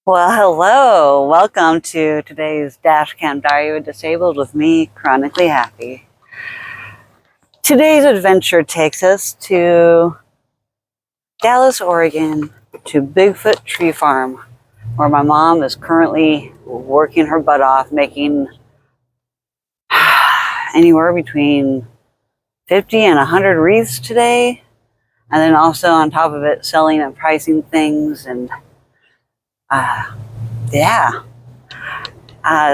Well, hello. Welcome to today's Dashcam Diary with Disabled with me, Chronically Happy. Today's adventure takes us to Dallas, Oregon, to Bigfoot Tree Farm, where my mom is currently working her butt off, making anywhere between 50 and 100 wreaths today. And then also on top of it, selling and pricing things and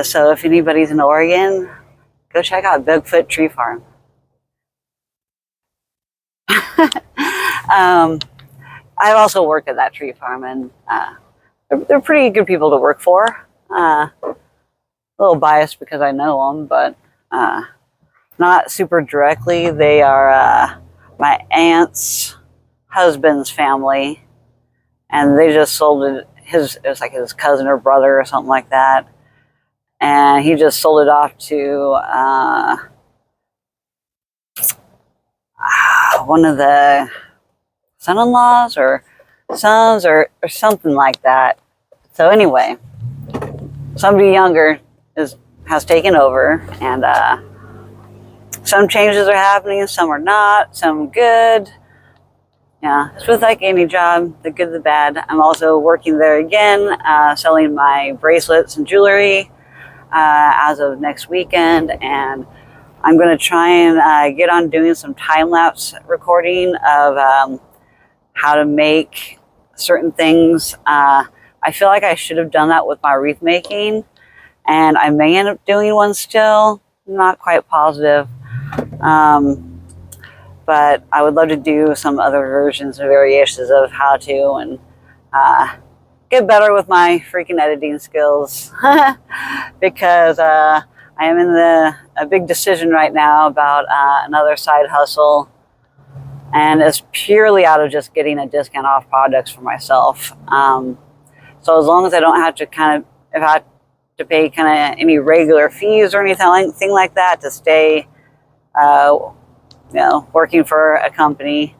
so if anybody's in Oregon, go check out Bigfoot Tree Farm. I've also worked at that tree farm, and they're pretty good people to work for. A little biased because I know them, but not super directly. They are my aunt's husband's family, and they just sold it. It was like his cousin or brother or something like that, and he just sold it off to one of the son-in-laws or sons or something like that. So anyway, somebody younger has taken over, and some changes are happening, some are not, some good. Yeah, it's with like any job, the good, the bad. I'm also working there again, selling my bracelets and jewelry as of next weekend, and I'm going to try and get on doing some time-lapse recording of how to make certain things. I feel like I should have done that with my wreath making, and I may end up doing one still. Not quite positive. But I would love to do some other versions and variations of how to and get better with my freaking editing skills because I am in a big decision right now about another side hustle, and it's purely out of just getting a discount off products for myself. So as long as I don't have to if I have to pay any regular fees or anything like that to stay working for a company.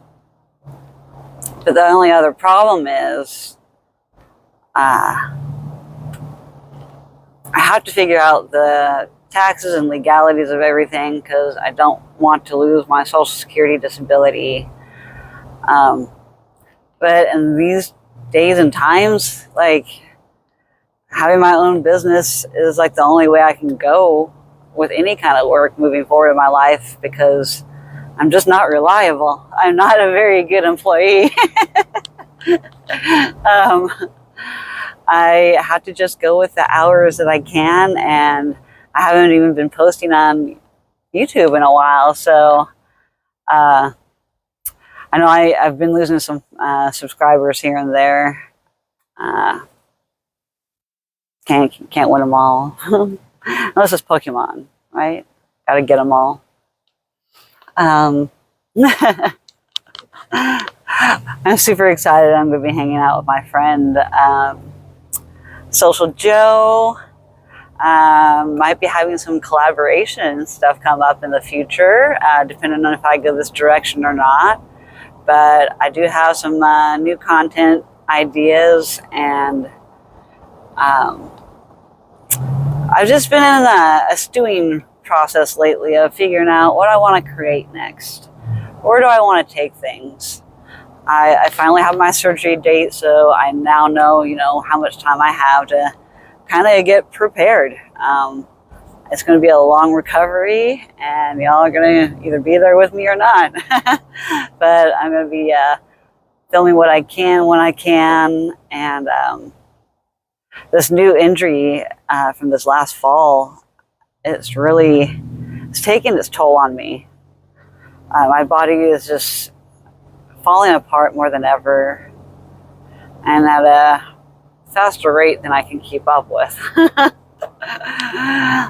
But the only other problem is I have to figure out the taxes and legalities of everything because I don't want to lose my Social Security disability. But in these days and times, like, having my own business is like the only way I can go with any kind of work moving forward in my life, because I'm just not reliable. I'm not a very good employee. I have to just go with the hours that I can, and I haven't even been posting on YouTube in a while, so I know I've been losing some subscribers here and there. Can't win them all. Unless it's Pokemon, right? Gotta get them all. I'm super excited. I'm going to be hanging out with my friend Social Joe. Might be having some collaboration stuff come up in the future, depending on if I go this direction or not. But I do have some new content ideas, and I've just been in a stewing process lately of figuring out what I want to create next. Where do I want to take things? I finally have my surgery date, so I now know, how much time I have to kind of get prepared. It's going to be a long recovery, and y'all are going to either be there with me or not. But I'm going to be filming what I can when I can, and this new injury from this last fall, it's taking its toll on me. My body is just falling apart more than ever, and at a faster rate than I can keep up with.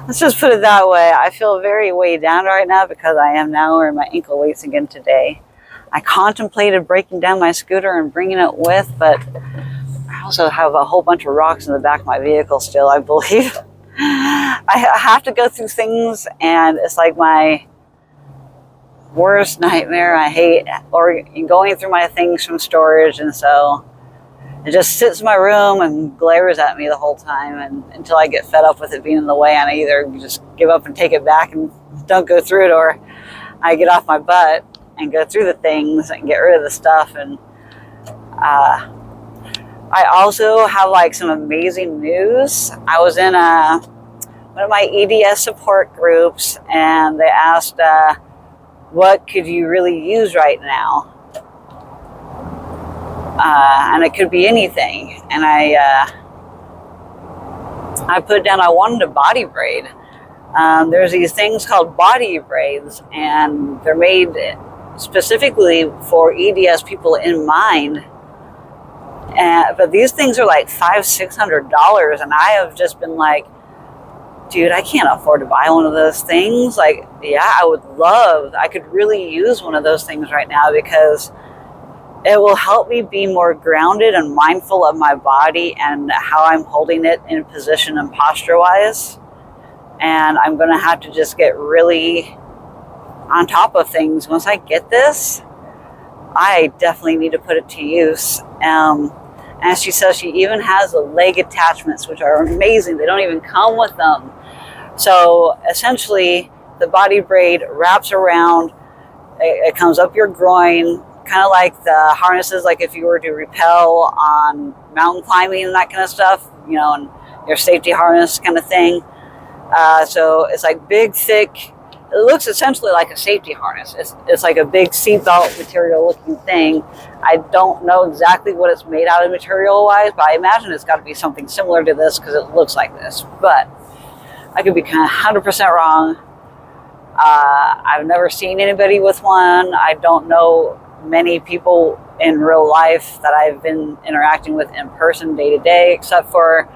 Let's just put it that way. I feel very weighed down right now because I am now wearing my ankle weights again today. I contemplated breaking down my scooter and bringing it with, but I also have a whole bunch of rocks in the back of my vehicle still, I believe. I have to go through things, and it's like my worst nightmare. I hate going through my things from storage, and so It just sits in my room and glares at me the whole time, and until I get fed up with it being in the way, and I either just give up and take it back and don't go through it, or I get off my butt and go through the things and get rid of the stuff. And I also have like some amazing news. I was in one of my EDS support groups, and they asked, what could you really use right now? And it could be anything. And I put down I wanted a body braid. There's these things called body braids, and they're made specifically for EDS people in mind. But these things are like $500-$600, and I have just been like, dude, I can't afford to buy one of those things. Like, yeah, I could really use one of those things right now, because it will help me be more grounded and mindful of my body and how I'm holding it in position and posture-wise. And I'm going to have to just get really on top of things. Once I get this, I definitely need to put it to use. And she says she even has the leg attachments, which are amazing. They don't even come with them. So essentially, the body braid wraps around, it comes up your groin, kind of like the harnesses, like if you were to rappel on mountain climbing and that kind of stuff, and your safety harness kind of thing. So it's like big, thick, it looks essentially like a safety harness. It's like a big seatbelt material looking thing. I don't know exactly what it's made out of material wise, but I imagine it's got to be something similar to this because it looks like this. But I could be kind of 100% wrong. I've never seen anybody with one. I don't know many people in real life that I've been interacting with in person day to day, except for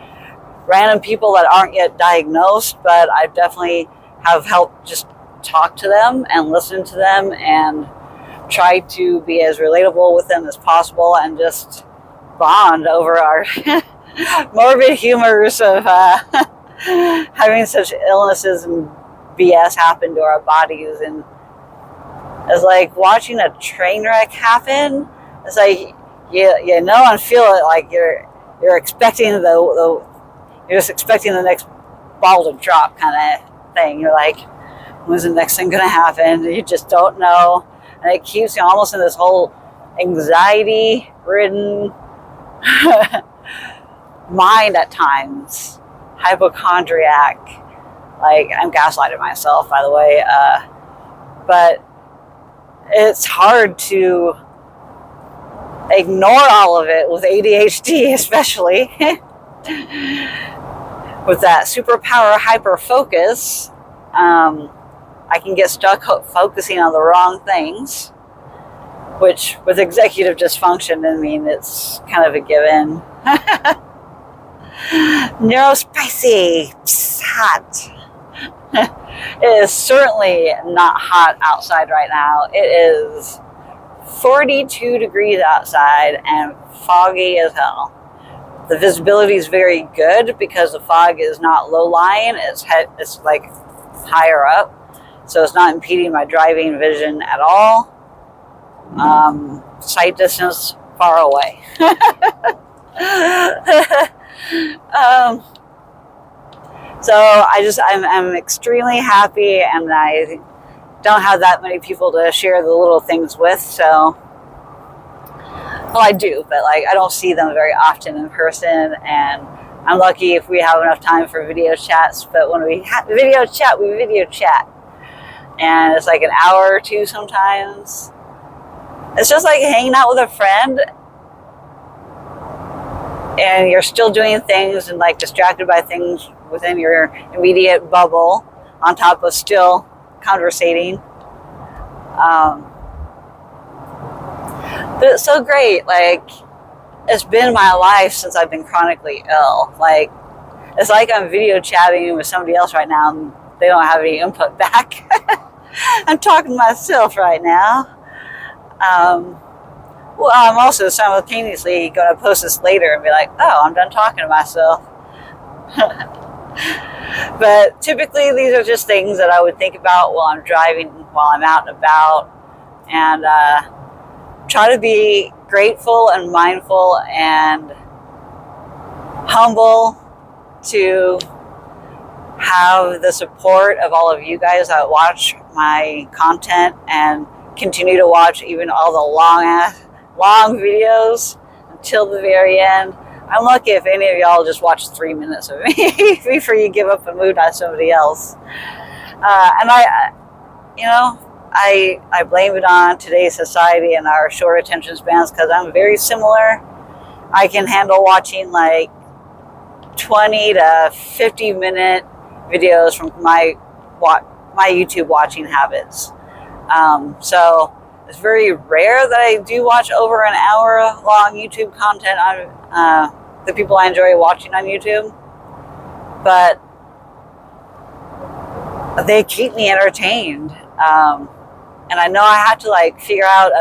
random people that aren't yet diagnosed, but I definitely have helped just talk to them and listen to them and try to be as relatable with them as possible and just bond over our morbid humors of having such illnesses and BS happen to our bodies. And it's like watching a train wreck happen. It's like you know and feel it, like you're expecting you're just expecting the next ball to drop kind of thing. You're like, when's the next thing gonna happen? You just don't know, and it keeps you almost in this whole anxiety-ridden mind at times, hypochondriac. Like, I'm gaslighting myself, by the way, but it's hard to ignore all of it with ADHD, especially with that superpower hyper focus. I can get stuck focusing on the wrong things, which with executive dysfunction, I mean, it's kind of a given. Neurospicy, hot. It is certainly not hot outside right now. It is 42 degrees outside and foggy as hell. The visibility is very good because the fog is not low-lying. It's like higher up, so it's not impeding my driving vision at all. Sight distance far away. So I'm extremely happy, and I don't have that many people to share the little things with. So, well, I do, but like I don't see them very often in person, and I'm lucky if we have enough time for video chats. But when we video chat, we video chat, and it's like an hour or two sometimes. It's just like hanging out with a friend, and you're still doing things and like distracted by things within your immediate bubble, on top of still conversating. But it's so great. Like, it's been my life since I've been chronically ill. Like, it's like I'm video chatting with somebody else right now and they don't have any input back. I'm talking to myself right now. Well, I'm also simultaneously going to post this later and be like, oh, I'm done talking to myself. But typically these are just things that I would think about while I'm driving, while I'm out and about, and try to be grateful and mindful and humble to have the support of all of you guys that watch my content and continue to watch even all the long videos until the very end. I'm lucky if any of y'all just watch 3 minutes of me before you give up and move on to somebody else. And I blame it on today's society and our short attention spans, because I'm very similar. I can handle watching like 20 to 50 minute videos from my YouTube watching habits. So it's very rare that I do watch over an hour long YouTube content on the people I enjoy watching on YouTube, but they keep me entertained. And I know I have to like figure out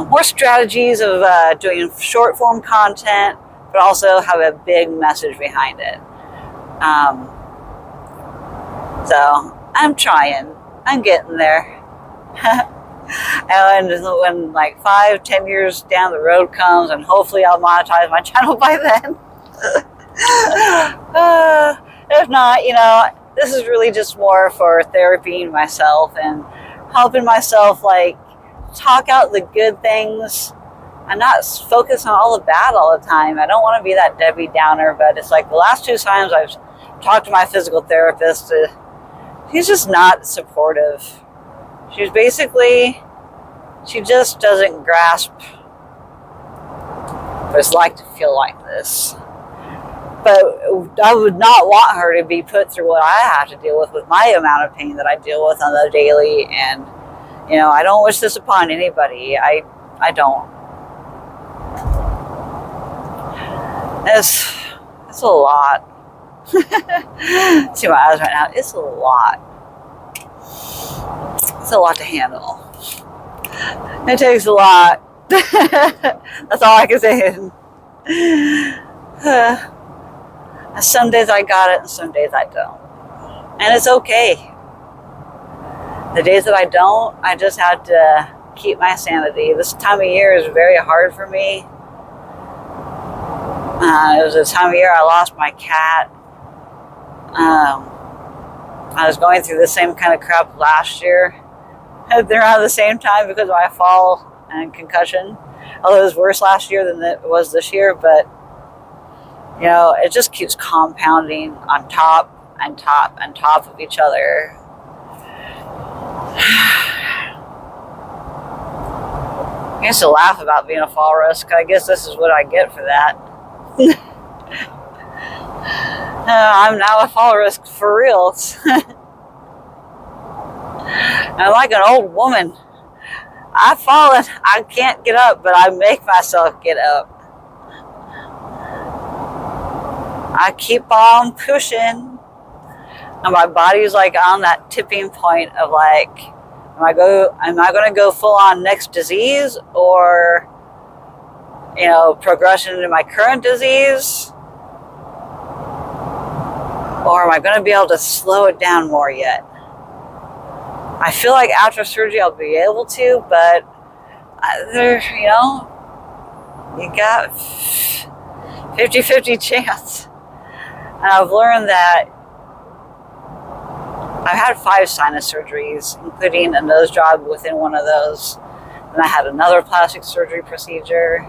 more strategies of doing short form content, but also have a big message behind it. So I'm trying. I'm getting there. And when like 5-10 years down the road comes, and hopefully I'll monetize my channel by then. If not, this is really just more for therapying myself and helping myself like talk out the good things and not focus on all the bad all the time. I don't want to be that Debbie Downer, but it's like the last 2 times I've talked to my physical therapist, she's just not supportive. She just doesn't grasp what it's like to feel like this. But I would not want her to be put through what I have to deal with my amount of pain that I deal with on the daily. And, I don't wish this upon anybody. I don't. It's a lot. See my eyes right now. It's a lot. It's a lot to handle. It takes a lot. That's all I can say. Some days I got it and some days I don't. And it's okay. The days that I don't, I just have to keep my sanity. This time of year is very hard for me. It was the time of year I lost my cat. I was going through the same kind of crap last year. They're around the same time because of my fall and concussion. Although it was worse last year than it was this year, but it just keeps compounding on top and top and top of each other. I used to laugh about being a fall risk. I guess this is what I get for that. I'm now a fall risk for real. I'm like an old woman. I've fallen. I can't get up, but I make myself get up. I keep on pushing, and my body's like on that tipping point of like, am I going to go full on next disease, or progression into my current disease, or am I going to be able to slow it down more yet? I feel like after surgery I'll be able to, but you got 50-50 chance. And I've learned that I've had 5 sinus surgeries, including a nose job within one of those. And I had another plastic surgery procedure.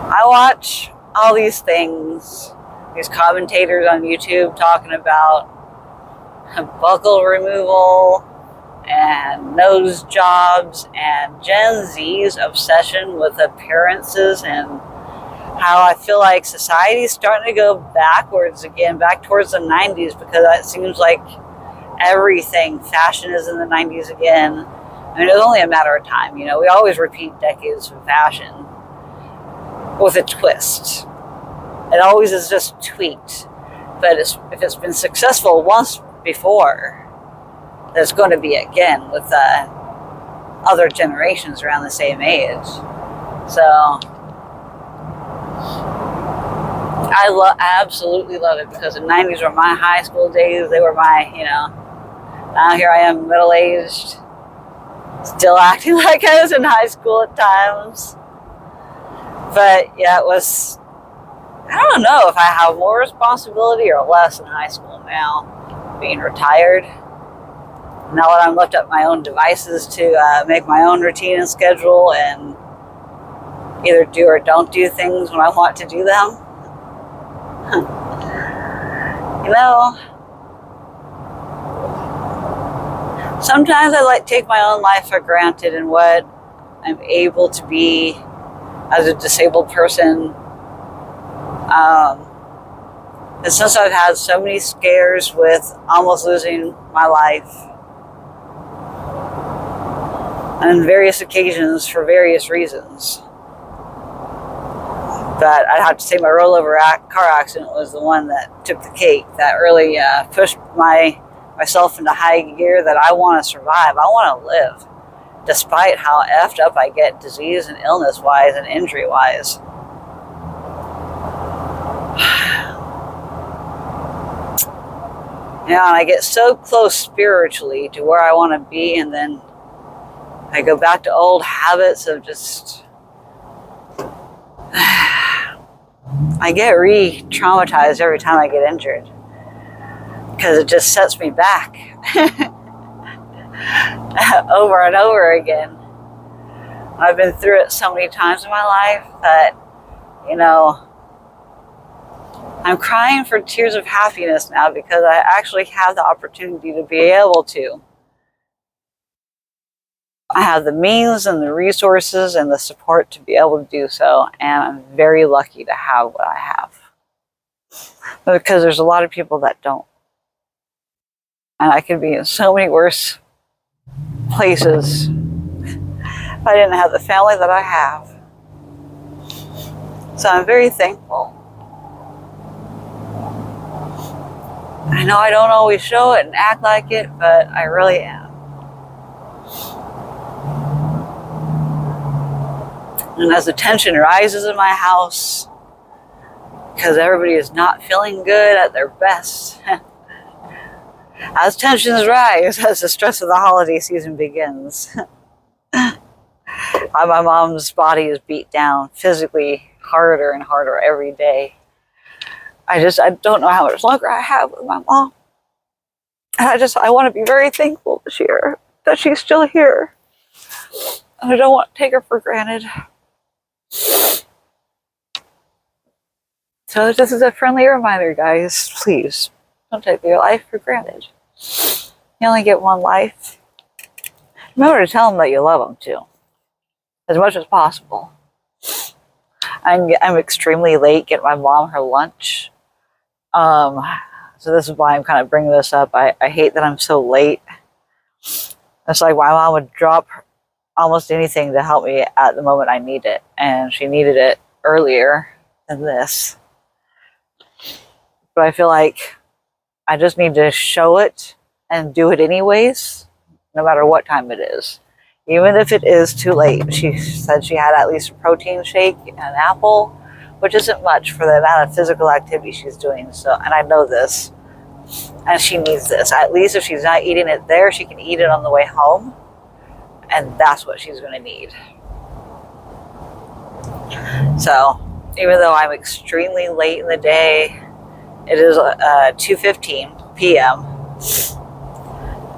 I watch all these things, these commentators on YouTube talking about buccal removal and nose jobs and Gen Z's obsession with appearances, and how I feel like society's starting to go backwards again, back towards the 90s, because it seems like everything, fashion is in the 90s again. I mean, it was only a matter of time. We always repeat decades of fashion with a twist. It always is just tweaked. But if it's been successful once before, there's going to be again with other generations around the same age. So I absolutely love it, because the 90s were my high school days. They were my, now here I am, middle-aged, Still acting like I was in high school at times. But yeah, it was, I don't know if I have more responsibility or less in high school now, being retired. Now that I'm left at my own devices to make my own routine and schedule and either do or don't do things when I want to do them. You know, sometimes I like take my own life for granted and what I'm able to be as a disabled person. And since I've had so many scares with almost losing my life on various occasions for various reasons, but I'd have to say my rollover car accident was the one that took the cake, that really pushed myself into high gear that I want to survive. I want to live, despite how effed up I get disease and illness-wise and injury-wise. You know, and I get so close spiritually to where I want to be, and then I go back to old habits of just... I get re-traumatized every time I get injured because it just sets me back over and over again. I've been through it so many times in my life that, you know, I'm crying for tears of happiness now because I actually have the opportunity to be able to. I have the means and the resources and the support to be able to do so, and I'm very lucky to have what I have. Because there's a lot of people that don't. And I could be in so many worse places if I didn't have the family that I have. So I'm very thankful. I know I don't always show it and act like it, but I really am. And as the tension rises in my house, because everybody is not feeling good at their best, as tensions rise, as the stress of the holiday season begins, my mom's body is beat down physically harder and harder every day. I don't know how much longer I have with my mom. And I want to be very thankful this year that she's still here. And I don't want to take her for granted. So this is a friendly reminder, guys. Please, don't take your life for granted. You only get one life. Remember to tell them that you love them, too. As much as possible. I'm extremely late getting my mom her lunch. So this is why I'm kind of bringing this up. I hate that I'm so late. It's like my mom would drop almost anything to help me at the moment I need it. And she needed it earlier than this. But I feel like I just need to show it and do it anyways, no matter what time it is. Even if it is too late. She said she had at least a protein shake and an apple, which isn't much for the amount of physical activity she's doing. So, and I know this. And she needs this. At least if she's not eating it there, she can eat it on the way home. And that's what she's going to need. So, even though I'm extremely late in the day, it is 2:15 p.m.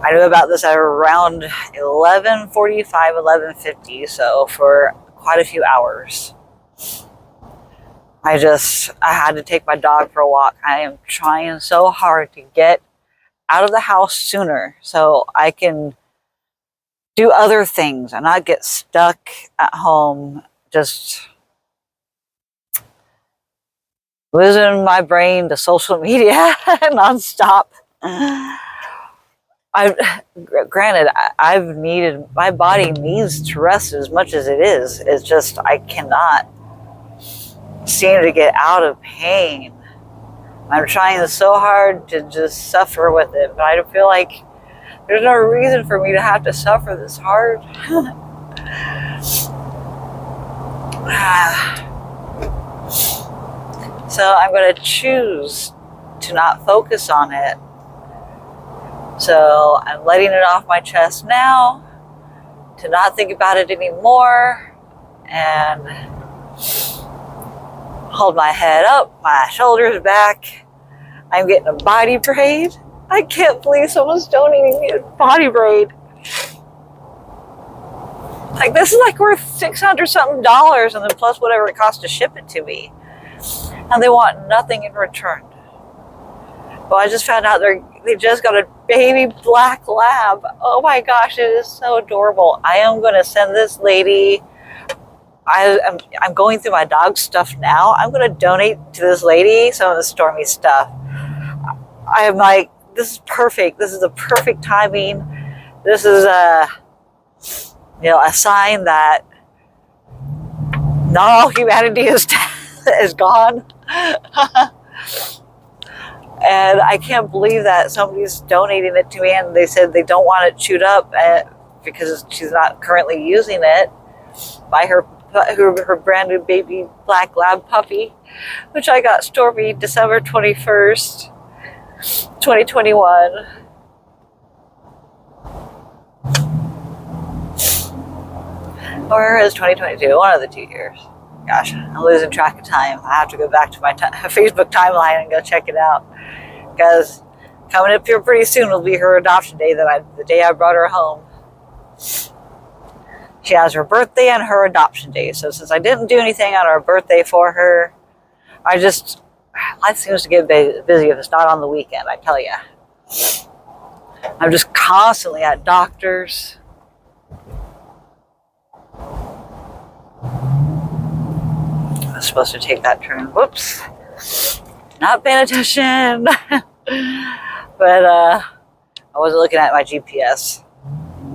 I knew about this at around 11:45, 11:50, so for quite a few hours. I had to take my dog for a walk. I am trying so hard to get out of the house sooner so I can do other things and not get stuck at home just losing my brain to social media nonstop. Granted, my body needs to rest as much as it is. It's just I cannot seem to get out of pain. I'm trying so hard to just suffer with it, but I feel like there's no reason for me to have to suffer this hard. So I'm going to choose to not focus on it. So I'm letting it off my chest now, to not think about it anymore and hold my head up, my shoulders back. I'm getting a body braid. I can't believe someone's donating me a body braid. Like, this is like worth $600 something, and then plus whatever it costs to ship it to me. And they want nothing in return. Well, I just found out they just got a baby black lab. Oh my gosh, it is so adorable. I am going to send this lady. I'm going through my dog stuff now. I'm going to donate to this lady some of the Stormy stuff. I am like, this is perfect. This is the perfect timing. This is a sign that not all humanity is gone. And I can't believe that somebody's donating it to me, and they said they don't want it chewed up because she's not currently using it by her brand new baby black lab puppy, which I got Stormy December 21st, 2021. Or is 2022? One of the 2 years. Gosh, I'm losing track of time. I have to go back to my Facebook timeline and go check it out. Because coming up here pretty soon will be her adoption day, the day I brought her home. She has her birthday and her adoption day. So since I didn't do anything on her birthday for her, life seems to get busy if it's not on the weekend, I tell you. I'm just constantly at doctors. I was supposed to take that turn. Whoops. Not paying attention. But I wasn't looking at my GPS.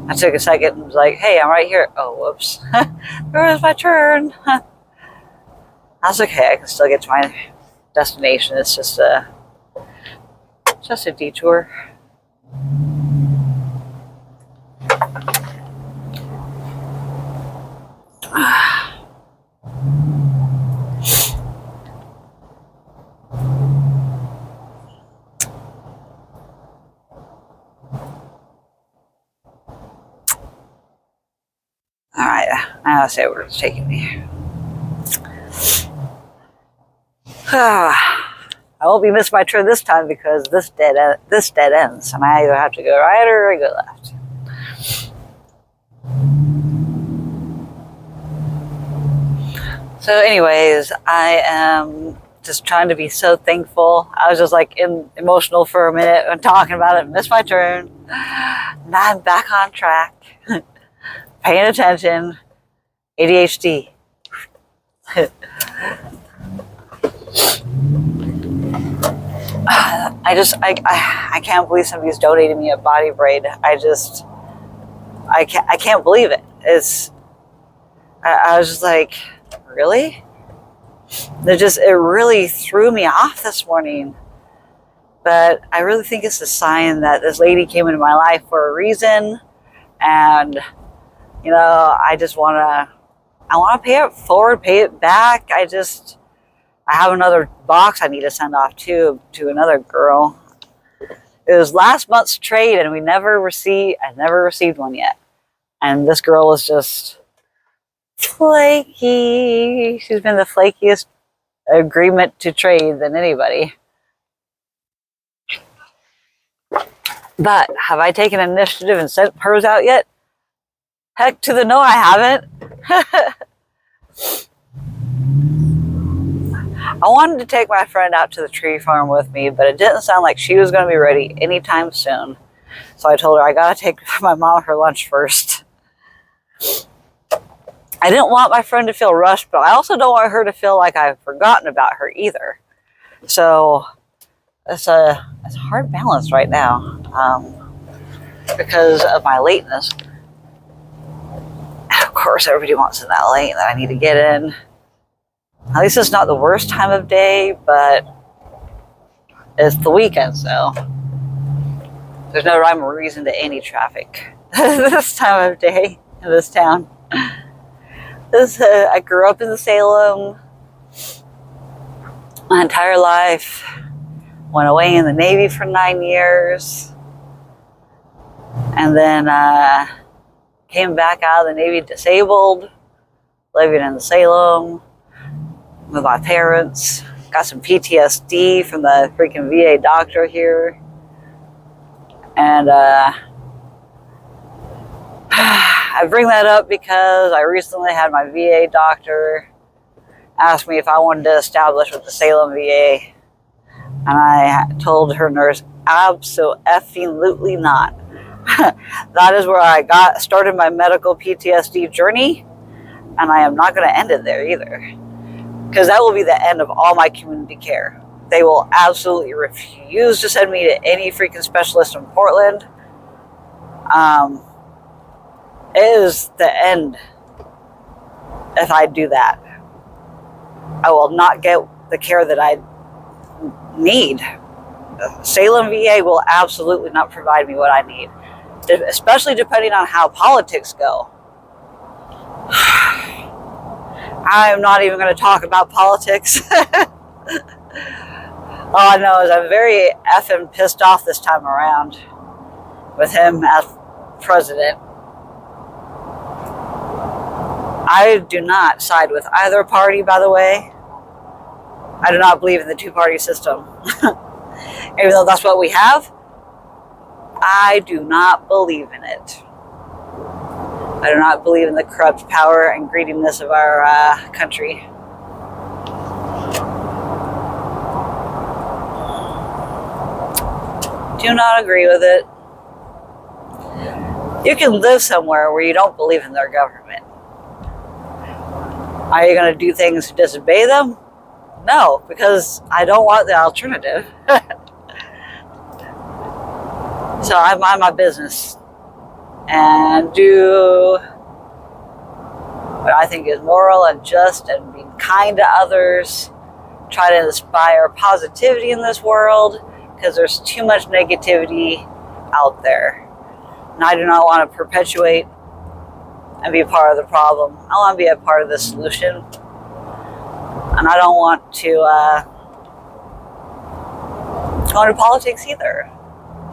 I took a second and was like, hey, I'm right here. Oh, whoops. Where's my turn? That's okay. I can still get to my destination. It's just a detour. All right, I'll say where it's taking me. I won't be missing my turn this time because this dead ends, and I either have to go right or I go left. So, anyways, I am just trying to be so thankful. I was just like emotional for a minute and talking about it. Missed my turn. Now I'm back on track. Paying attention. ADHD. I can't believe somebody's donating me a body braid. I can't believe it. I was just like, really? It really threw me off this morning. But I really think it's a sign that this lady came into my life for a reason, and I want to pay it forward, pay it back. I have another box I need to send off to another girl. It was last month's trade, and I never received one yet. And this girl is just flaky. She's been the flakiest agreement to trade than anybody. But have I taken initiative and sent hers out yet? Heck to the no, I haven't. I wanted to take my friend out to the tree farm with me, but it didn't sound like she was going to be ready anytime soon. So I told her I got to take my mom her lunch first. I didn't want my friend to feel rushed, but I also don't want her to feel like I've forgotten about her either. So it's a hard balance right now because of my lateness. And of course, everybody wants in that lane that I need to get in. At least it's not the worst time of day, but it's the weekend, so there's no rhyme or reason to any traffic this time of day in this town. I grew up in Salem my entire life. Went away in the Navy for 9 years. And then came back out of the Navy disabled, living in Salem with my parents. Got some PTSD from the freaking VA doctor here. And I bring that up because I recently had my VA doctor ask me if I wanted to establish with the Salem VA. And I told her nurse, absolutely not. That is where I started my medical PTSD journey, and I am not going to end it there either, because that will be the end of all my community care. They will absolutely refuse to send me to any freaking specialist in Portland. It is the end if I do that. I will not get the care that I need. Salem VA will absolutely not provide me what I need, especially depending on how politics go. I'm not even going to talk about politics. All I know is I'm very effing pissed off this time around with him as president. I do not side with either party, by the way. I do not believe in the two-party system. Even though that's what we have, I do not believe in it. I do not believe in the corrupt power and greediness of our country. Do not agree with it. You can live somewhere where you don't believe in their government. Are you going to do things to disobey them? No, because I don't want the alternative. So I mind my business and do what I think is moral and just and being kind to others. Try to inspire positivity in this world, because there's too much negativity out there. And I do not want to perpetuate and be part of the problem. I want to be a part of the solution. And I don't want to go into politics either.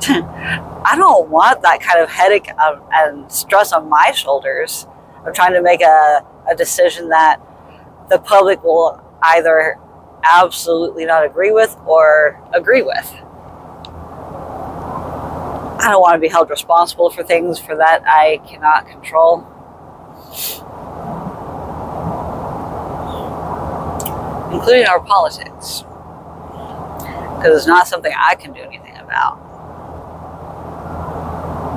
I don't want that kind of headache and stress on my shoulders of trying to make a decision that the public will either absolutely not agree with or agree with. I don't want to be held responsible for things for that I cannot control. Including our politics. Because it's not something I can do anything about.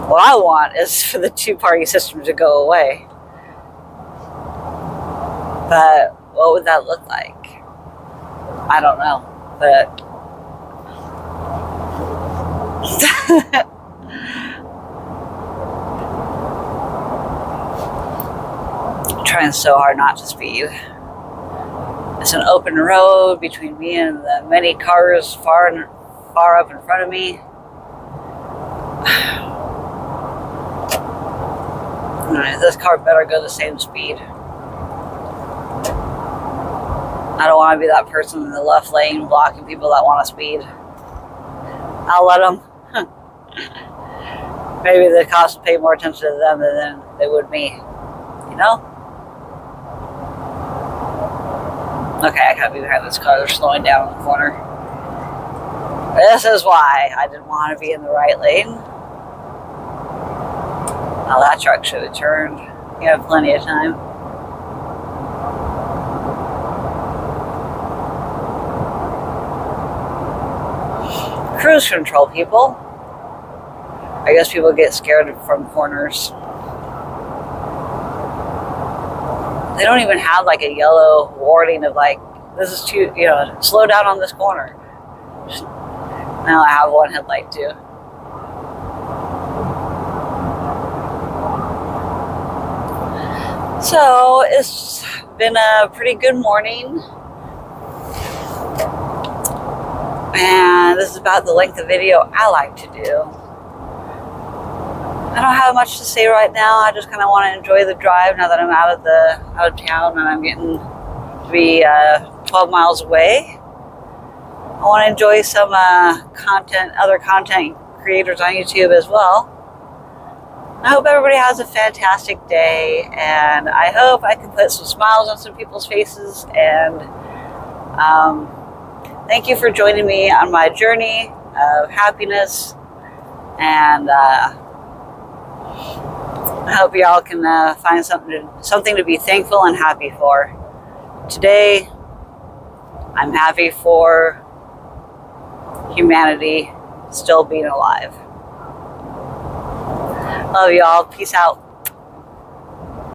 What I want is for the two-party system to go away. But what would that look like? I don't know. But I'm trying so hard not to speed. It's an open road between me and the many cars far up in front of me. This car better go the same speed. I don't want to be that person in the left lane blocking people that want to speed. I'll let them. Maybe the cops pay more attention to them than they would me. You know? Okay, I gotta be behind this car. They're slowing down in the corner. This is why I didn't want to be in the right lane. Now that truck should have turned. You have plenty of time. Cruise control, people. I guess people get scared from corners. They don't even have like a yellow warning of like, this is too, slow down on this corner. Now I have one headlight too. So it's been a pretty good morning. And this is about the length of video I like to do. I don't have much to say right now. I just kind of want to enjoy the drive now that I'm out of town and I'm getting to be 12 miles away. I want to enjoy some other content creators on YouTube as well. I hope everybody has a fantastic day, and I hope I can put some smiles on some people's faces. And thank you for joining me on my journey of happiness. And I hope y'all can find something to be thankful and happy for. Today, I'm happy for humanity still being alive. Love y'all. Peace out.